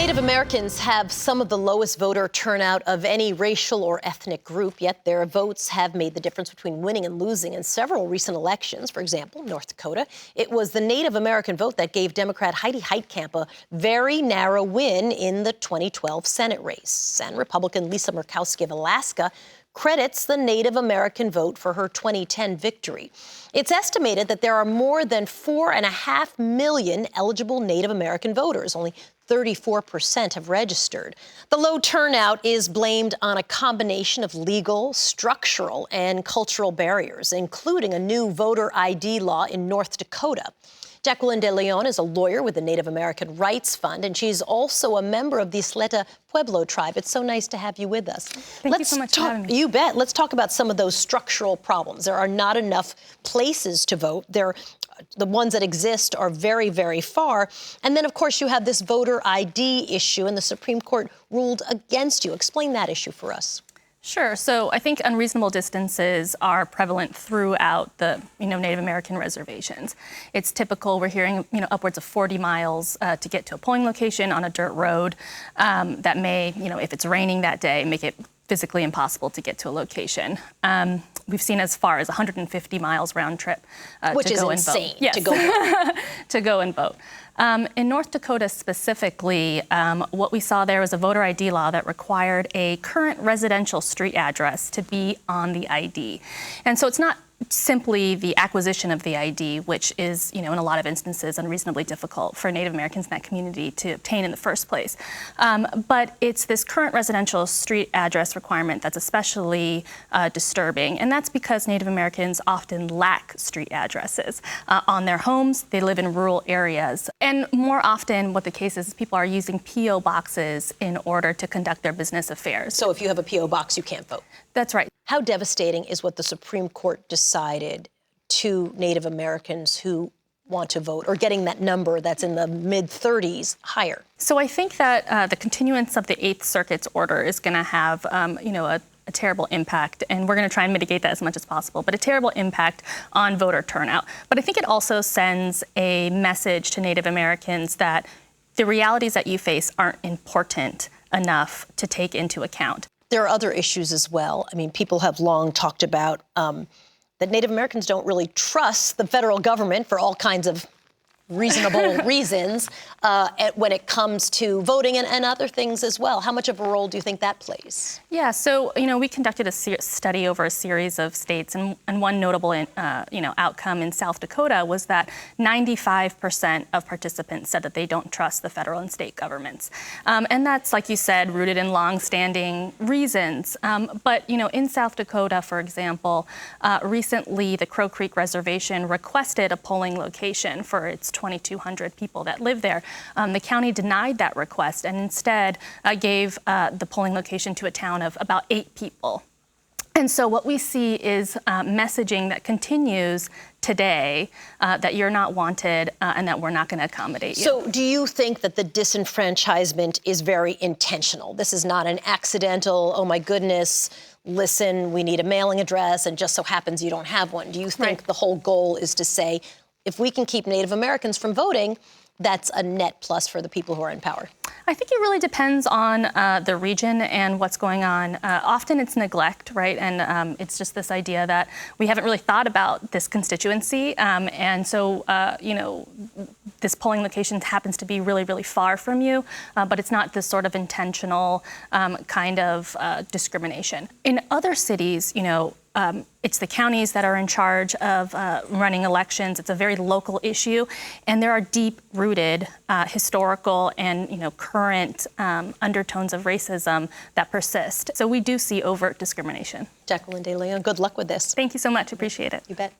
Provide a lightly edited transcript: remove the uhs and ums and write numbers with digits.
Native Americans have some of the lowest voter turnout of any racial or ethnic group, yet their votes have made the difference between winning and losing in several recent elections. For example, North Dakota, it was the Native American vote that gave Democrat Heidi Heitkamp a very narrow win in the 2012 Senate race. And Republican Lisa Murkowski of Alaska credits the Native American vote for her 2010 victory. It's estimated that there are more than 4.5 million eligible Native American voters. Only 34% have registered. The low turnout is blamed on a combination of legal, structural, and cultural barriers, including a new voter ID law in North Dakota. Jacqueline De Leon is a lawyer with the Native American Rights Fund, and she's also a member of the Isleta Pueblo tribe. It's so nice to have you with us. Thank you so much for having me. You bet. Let's talk about some of those structural problems. There are not enough places to vote. The ones that exist are very, very far. And then, of course, you have this voter ID issue, and the Supreme Court ruled against you. Explain that issue for us. Sure. So I think unreasonable distances are prevalent throughout the Native American reservations. It's typical. We're hearing upwards of 40 miles to get to a polling location on a dirt road that may, if it's raining that day, make it physically impossible to get to a location. We've seen as far as 150 miles round trip Which to is go insane, and vote. Yes. to go vote. To go and vote. In North Dakota specifically, what we saw there was a voter ID law that required a current residential street address to be on the ID. And so it's not simply the acquisition of the ID, which is, in a lot of instances, unreasonably difficult for Native Americans in that community to obtain in the first place. But it's this current residential street address requirement that's especially disturbing. And that's because Native Americans often lack street addresses on their homes. They live in rural areas. And more often what the case is people are using P.O. boxes in order to conduct their business affairs. So if you have a P.O. box, you can't vote. That's right. How devastating is what the Supreme Court decided to Native Americans who want to vote, or getting that number that's in the mid-30s higher? So I think that the continuance of the Eighth Circuit's order is going to have, a terrible impact, and we're going to try and mitigate that as much as possible, but a terrible impact on voter turnout. But I think it also sends a message to Native Americans that the realities that you face aren't important enough to take into account. There are other issues as well. I mean, people have long talked about that Native Americans don't really trust the federal government for all kinds of reasonable reasons when it comes to voting and other things as well. How much of a role do you think that plays? Yeah, so, we conducted a study over a series of states, and one notable, outcome in South Dakota was that 95% of participants said that they don't trust the federal and state governments. And that's, like you said, rooted in long-standing reasons. But, in South Dakota, for example, recently the Crow Creek Reservation requested a polling location for its 2,200 people that live there. The county denied that request and instead gave the polling location to a town of about 8 people. And so what we see is messaging that continues today that you're not wanted and that we're not going to accommodate you. So do you think that the disenfranchisement is very intentional? This is not an accidental, oh my goodness, listen, we need a mailing address and just so happens you don't have one. Do you think the whole goal is to say, if we can keep Native Americans from voting, that's a net plus for the people who are in power? I think it really depends on the region and what's going on. Often it's neglect, right? And it's just this idea that we haven't really thought about this constituency. And so, this polling location happens to be really, really far from you, but it's not this sort of intentional kind of discrimination. In other cities, it's the counties that are in charge of running elections. It's a very local issue, and there are deep-rooted historical and current undertones of racism that persist. So we do see overt discrimination. Jacqueline De Leon, good luck with this. Thank you so much. Appreciate it. You bet.